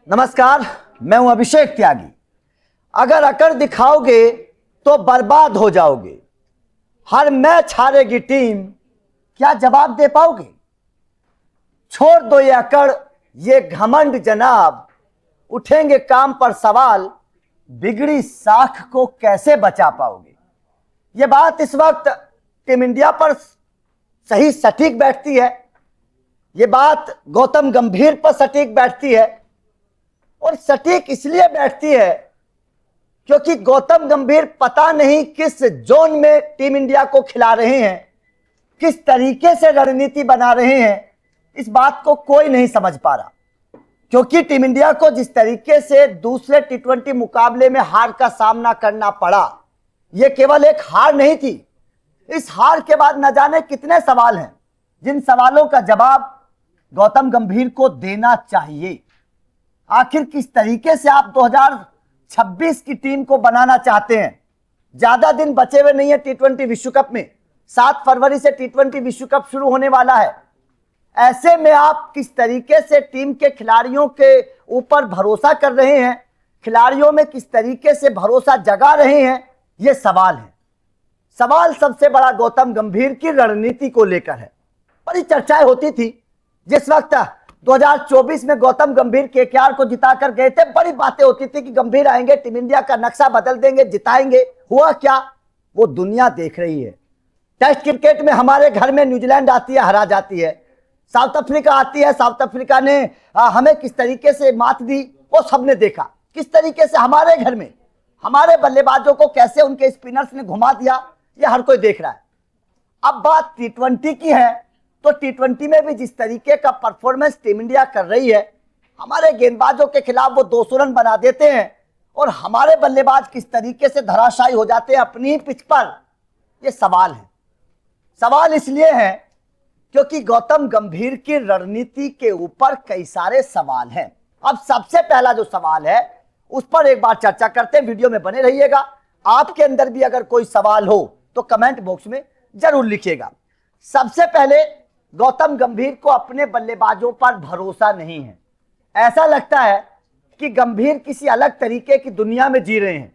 नमस्कार, मैं हूं अभिषेक त्यागी। अगर अकड़ दिखाओगे तो बर्बाद हो जाओगे। हर मैच हारेगी टीम, क्या जवाब दे पाओगे? छोड़ दो ये अकड़, ये घमंड जनाब। उठेंगे काम पर सवाल, बिगड़ी साख को कैसे बचा पाओगे? ये बात इस वक्त टीम इंडिया पर सही सटीक बैठती है। ये बात गौतम गंभीर पर सटीक बैठती है, और सटीक इसलिए बैठती है क्योंकि गौतम गंभीर पता नहीं किस जोन में टीम इंडिया को खिला रहे हैं, किस तरीके से रणनीति बना रहे हैं। इस बात को कोई नहीं समझ पा रहा, क्योंकि टीम इंडिया को जिस तरीके से दूसरे टी20 मुकाबले में हार का सामना करना पड़ा, यह केवल एक हार नहीं थी। इस हार के बाद न जाने कितने सवाल हैं, जिन सवालों का जवाब गौतम गंभीर को देना चाहिए। आखिर किस तरीके से आप 2026 की टीम को बनाना चाहते हैं? ज्यादा दिन बचे हुए नहीं है टी20 विश्व कप में। 7 फरवरी से टी20 विश्व कप शुरू होने वाला है। ऐसे में आप किस तरीके से टीम के खिलाड़ियों के ऊपर भरोसा कर रहे हैं, खिलाड़ियों में किस तरीके से भरोसा जगा रहे हैं, यह सवाल है। सवाल सबसे बड़ा गौतम गंभीर की रणनीति को लेकर है। बड़ी चर्चाएं होती थी जिस वक्त 2024 में गौतम गंभीर केकेआर को जिताकर गए थे। बड़ी बातें होती थी कि गंभीर आएंगे, टीम इंडिया का नक्शा बदल देंगे, जिताएंगे। हुआ क्या? वो दुनिया देख रही है। टेस्ट क्रिकेट में हमारे घर में न्यूजीलैंड आती है, हरा जाती है। साउथ अफ्रीका आती है, साउथ अफ्रीका ने हमें किस तरीके से मात दी, वो सबने देखा। किस तरीके से हमारे घर में हमारे बल्लेबाजों को कैसे उनके स्पिनर्स ने घुमा दिया, ये हर कोई देख रहा है। अब बात टी20 की है, तो टी20 में भी जिस तरीके का परफॉर्मेंस टीम इंडिया कर रही है, हमारे गेंदबाजों के खिलाफ वो 200 रन बना देते हैं, और हमारे बल्लेबाज किस तरीके से धराशायी हो जाते हैं अपनी ही पिच पर, ये सवाल है। सवाल इसलिए है क्योंकि गौतम गंभीर की रणनीति के ऊपर कई सारे सवाल हैं। अब सबसे पहला जो सवाल है उस पर एक बार चर्चा करते हैं। वीडियो में बने रहिएगा। आपके अंदर भी अगर कोई सवाल हो तो कमेंट बॉक्स में जरूर लिखिएगा। सबसे पहले, गौतम गंभीर को अपने बल्लेबाजों पर भरोसा नहीं है। ऐसा लगता है कि गंभीर किसी अलग तरीके की दुनिया में जी रहे हैं।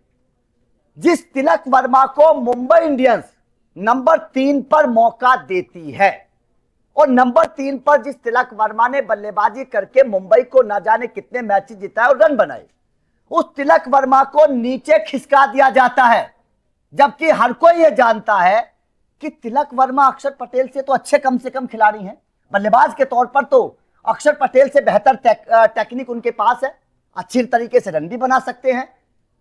जिस तिलक वर्मा को मुंबई इंडियंस नंबर 3 पर मौका देती है, और नंबर 3 पर जिस तिलक वर्मा ने बल्लेबाजी करके मुंबई को न जाने कितने मैच जिताए और रन बनाए, उस तिलक वर्मा को नीचे खिसका दिया जाता है। जबकि हर कोई यह जानता है कि तिलक वर्मा अक्षर पटेल से तो अच्छे कम से कम खिलाड़ी हैं। बल्लेबाज के तौर पर तो अक्षर पटेल से बेहतर टेक्निक उनके पास है। अच्छी तरीके से रन भी बना सकते हैं,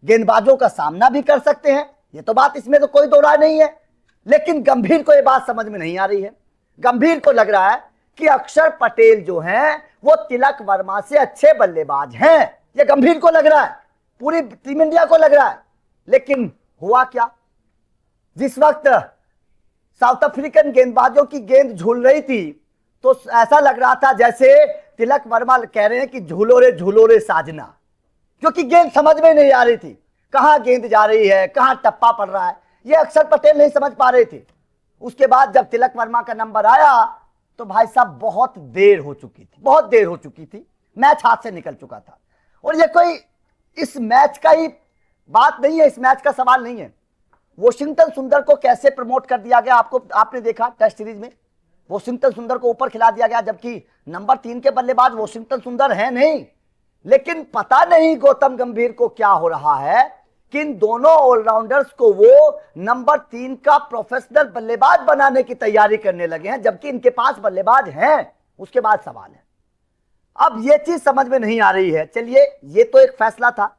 गेंदबाजों का सामना भी कर सकते हैं। ये तो बात, इसमें तो कोई दो राय नहीं है। लेकिन गंभीर को यह बात समझ में नहीं आ रही है। गंभीर को लग रहा है कि अक्षर पटेल जो हैं वो तिलक वर्मा से अच्छे बल्लेबाज हैं। ये गंभीर को लग रहा है, पूरी टीम इंडिया को लग रहा है। लेकिन हुआ क्या? जिस वक्त साउथ अफ्रीकन गेंदबाजों की गेंद झूल रही थी, तो ऐसा लग रहा था जैसे तिलक वर्मा कह रहे हैं कि झूलो रे साजना, क्योंकि गेंद समझ में नहीं आ रही थी। कहां गेंद जा रही है, कहां टप्पा पड़ रहा है, ये अक्षर पटेल नहीं समझ पा रहे थे। उसके बाद जब तिलक वर्मा का नंबर आया तो भाई साहब बहुत देर हो चुकी थी। मैच हाथ से निकल चुका था। और ये कोई इस मैच का ही बात नहीं है, इस मैच का सवाल नहीं है। वॉशिंगटन सुंदर को कैसे प्रमोट कर दिया गया, आपने देखा टेस्ट सीरीज में। वॉशिंगटन सुंदर को ऊपर खिला दिया गया, जबकि नंबर 3 के बल्लेबाज वॉशिंगटन सुंदर है नहीं। लेकिन पता नहीं गौतम गंभीर को क्या हो रहा है कि इन दोनों ऑलराउंडर्स को वो नंबर 3 का प्रोफेशनल बल्लेबाज बनाने की तैयारी करने लगे हैं, जबकि इनके पास बल्लेबाज हैं। उसके बाद सवाल है, अब ये चीज समझ में नहीं आ रही है। चलिए, ये तो एक फैसला था।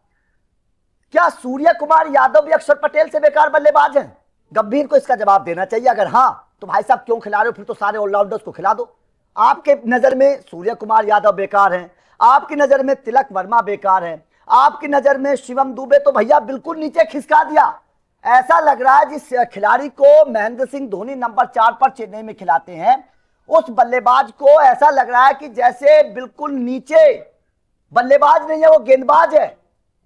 क्या सूर्य कुमार यादव भी अक्षर पटेल से बेकार बल्लेबाज हैं? गंभीर को इसका जवाब देना चाहिए। अगर हाँ, तो भाई साहब क्यों खिला रहे हो? फिर तो सारे ऑलराउंडर्स को खिला दो। आपके नजर में सूर्य कुमार यादव बेकार हैं, आपकी नजर में तिलक वर्मा बेकार हैं, आपकी नजर में शिवम दुबे तो भैया बिल्कुल नीचे खिसका दिया। ऐसा लग रहा है जिस खिलाड़ी को महेंद्र सिंह धोनी नंबर 4 पर चेन्नई में खिलाते हैं, उस बल्लेबाज को ऐसा लग रहा है कि जैसे बिल्कुल नीचे बल्लेबाज नहीं है, वो गेंदबाज है।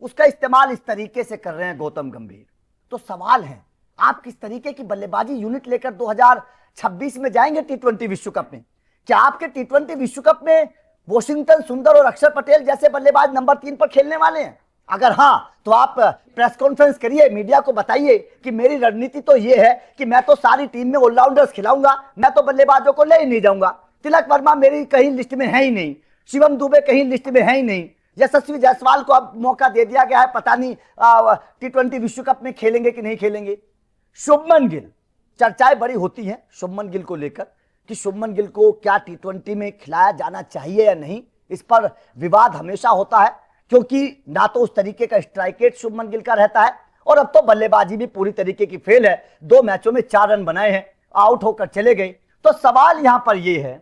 उसका इस्तेमाल इस तरीके से कर रहे हैं गौतम गंभीर। तो सवाल है, आप किस तरीके की बल्लेबाजी यूनिट लेकर 2026 में जाएंगे टी20 विश्व कप में? क्या आपके टी20 विश्व कप में वॉशिंगटन सुंदर और अक्षर पटेल जैसे बल्लेबाज नंबर 3 पर खेलने वाले हैं? अगर हाँ, तो आप प्रेस कॉन्फ्रेंस करिए, मीडिया को बताइए कि मेरी रणनीति तो ये है कि मैं तो सारी टीम में ऑलराउंडर्स खिलाऊंगा, मैं तो बल्लेबाजों को ले ही नहीं जाऊंगा। तिलक वर्मा मेरी कहीं लिस्ट में है ही नहीं, शिवम दुबे कहीं लिस्ट में है ही नहीं, यशस्वी जायसवाल को अब मौका दे दिया गया है, पता नहीं T20 विश्व कप में खेलेंगे कि नहीं खेलेंगे। शुभमन गिल, चर्चाएं बड़ी होती हैं शुभमन गिल को लेकर कि शुभमन गिल को क्या T20 में खिलाया जाना चाहिए या नहीं। इस पर विवाद हमेशा होता है, क्योंकि ना तो उस तरीके का स्ट्राइक रेट शुभमन गिल का रहता है, और अब तो बल्लेबाजी भी पूरी तरीके की फेल है। 2 मैचों में 4 रन बनाए हैं, आउट होकर चले गए। तो सवाल यहां पर यह है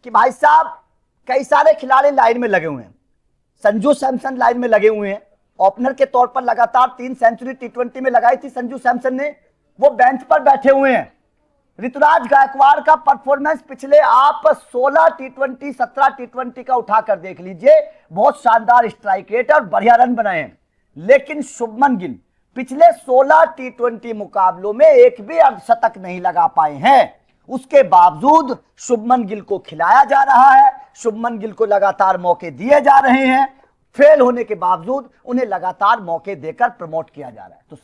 कि भाई साहब, कई सारे खिलाड़ी लाइन में लगे हुए हैं। संजू सैमसन लाइन में लगे हुए हैं, ओपनर के तौर पर लगातार 3 सेंचुरी T20 में लगाई थी संजू सैमसन ने, वो बेंच पर बैठे हुए हैं। ऋतुराज गायकवाड़ का परफॉर्मेंस पिछले आप 16 T20 17 T20 का उठाकर देख लीजिए, बहुत शानदार स्ट्राइक रेट और बढ़िया रन बनाए हैं। लेकिन शुभमन गिल पिछले 16 T20 मुकाबलों में एक भी अर्धशतक नहीं लगा पाए हैं। उसके बावजूद शुभमन गिल को खिलाया जा रहा है, शुभमन गिल को लगातार मौके दिए जा रहे हैं, फेल होने के बावजूद उन्हें लगातार मौके देकर प्रमोट किया जा रहा है। तो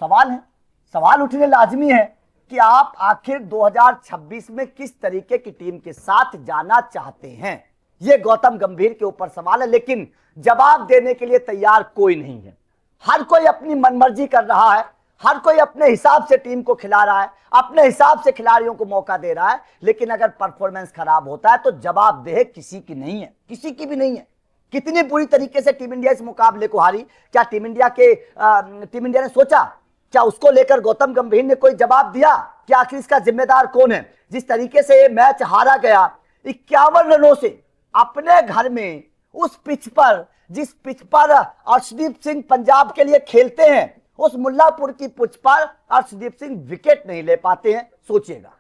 सवाल उठने लाजमी है कि आप आखिर 2026 में किस तरीके की टीम के साथ जाना चाहते हैं। यह गौतम गंभीर के ऊपर सवाल है, लेकिन जवाब देने के लिए तैयार कोई नहीं है। हर कोई अपनी मनमर्जी कर रहा है, हर कोई अपने हिसाब से टीम को खिला रहा है, अपने हिसाब से खिलाड़ियों को मौका दे रहा है। लेकिन अगर परफॉर्मेंस खराब होता है तो जवाबदेह किसी की नहीं है, किसी की भी नहीं है। कितनी बुरी तरीके से टीम इंडिया इस मुकाबले को हारी, क्या टीम इंडिया ने सोचा? क्या उसको लेकर गौतम गंभीर ने कोई जवाब दिया कि आखिर इसका जिम्मेदार कौन है? जिस तरीके से ये मैच हारा गया 51 रनों से अपने घर में, उस पिच पर, जिस पिच पर अर्शदीप सिंह पंजाब के लिए खेलते हैं, उस मुल्लापुर की पिच पर अर्शदीप सिंह विकेट नहीं ले पाते हैं। सोचिएगा,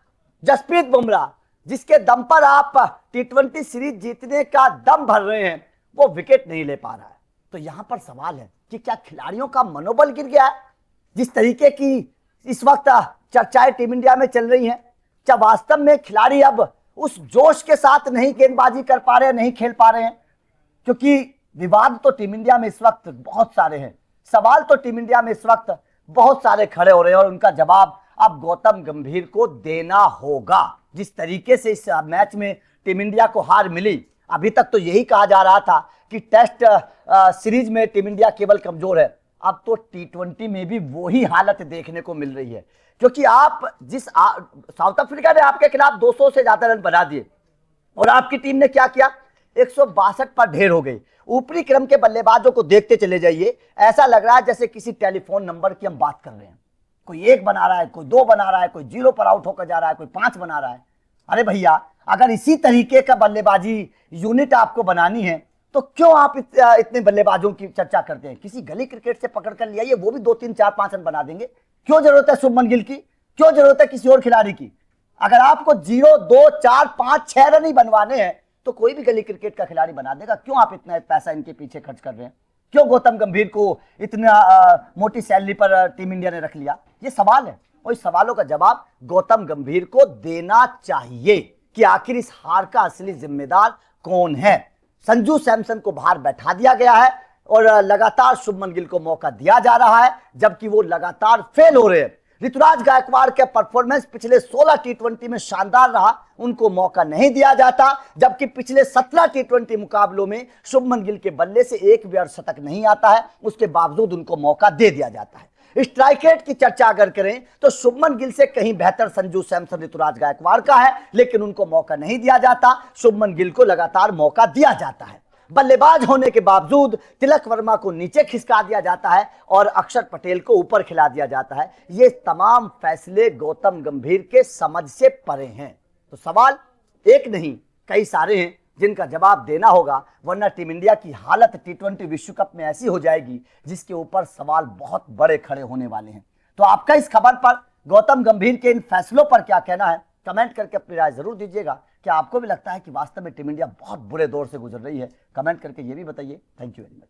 जसप्रीत बुमराह जिसके दम पर आप T20 सीरीज जीतने का दम भर रहे हैं, वो विकेट नहीं ले पा रहा है। तो यहां पर सवाल है कि क्या खिलाड़ियों का मनोबल गिर गया है? जिस तरीके की इस वक्त चर्चाएं टीम इंडिया में चल रही हैं, क्या वास्तव में खिलाड़ी अब उस जोश के साथ नहीं गेंदबाजी कर पा रहे हैं, नहीं खेल पा रहे हैं? क्योंकि विवाद तो टीम इंडिया में इस वक्त बहुत सारे हैं, सवाल तो टीम इंडिया में इस वक्त बहुत सारे खड़े हो रहे हैं, और उनका जवाब अब गौतम गंभीर को देना होगा। जिस तरीके से इस मैच में टीम इंडिया को हार मिली, अभी तक तो यही कहा जा रहा था कि टेस्ट सीरीज में टीम इंडिया केवल कमजोर है, अब तो T20 में भी वही हालत देखने को मिल रही है। क्योंकि आप साउथ अफ्रीका ने आपके खिलाफ 200 से ज्यादा रन बना दिए, और आपकी टीम ने क्या किया? 162 पर ढेर हो गई। ऊपरी क्रम के बल्लेबाजों को देखते चले जाइए, ऐसा लग रहा है जैसे किसी टेलीफोन नंबर की हम बात कर रहे हैं। कोई 1 बना रहा है, कोई 2 बना रहा है, कोई 0 पर आउट होकर जा रहा है, कोई 5 बना रहा है। अरे भैया, अगर इसी तरीके का बल्लेबाजी यूनिट आपको बनानी है तो क्यों आप इतने बल्लेबाजों की चर्चा करते हैं? किसी गली क्रिकेट से पकड़ कर लिया, वो भी 2 3 4 5 रन बना देंगे। क्यों जरूरत है शुभमन गिल की? क्यों जरूरत है किसी और खिलाड़ी की? अगर आपको 0 2 4 5 6 रन ही बनवाने हैं तो कोई भी गली क्रिकेट का खिलाड़ी बना देगा। क्यों आप इतना पैसा इनके पीछे खर्च कर रहे हैं? क्यों गौतम गंभीर को इतना मोटी सैलरी पर टीम इंडिया ने रख लिया? ये सवाल है, और इस सवालों का जवाब गौतम गंभीर को देना चाहिए कि आखिर इस हार का असली जिम्मेदार कौन है। संजू सैमसन को बाहर बैठा दिया गया है और लगातार शुभमन गिल को मौका दिया जा रहा है, जबकि वो लगातार फेल हो रहे हैं। ऋतुराज गायकवाड़ के परफॉर्मेंस पिछले 16 T20 में शानदार रहा, उनको मौका नहीं दिया जाता, जबकि पिछले 17 T20 मुकाबलों में शुभमन गिल के बल्ले से एक भी अर्धशतक नहीं आता है, उसके बावजूद उनको मौका दे दिया जाता है। स्ट्राइक रेट की चर्चा अगर करें तो शुभमन गिल से कहीं बेहतर संजू सैमसन, ऋतुराज गायकवाड़ का है, लेकिन उनको मौका नहीं दिया जाता। शुभमन गिल को लगातार मौका दिया जाता है। बल्लेबाज होने के बावजूद तिलक वर्मा को नीचे खिसका दिया जाता है और अक्षर पटेल को ऊपर खिला दिया जाता है। ये तमाम फैसले गौतम गंभीर के समझ से परे हैं। तो सवाल एक नहीं, कई सारे हैं जिनका जवाब देना होगा, वरना टीम इंडिया की हालत T20 विश्व कप में ऐसी हो जाएगी जिसके ऊपर सवाल बहुत बड़े खड़े होने वाले हैं। तो आपका इस खबर पर, गौतम गंभीर के इन फैसलों पर क्या कहना है? कमेंट करके अपनी राय जरूर दीजिएगा। क्या आपको भी लगता है कि वास्तव में टीम इंडिया बहुत बुरे दौर से गुजर रही है? कमेंट करके ये भी बताइए। Thank you very much.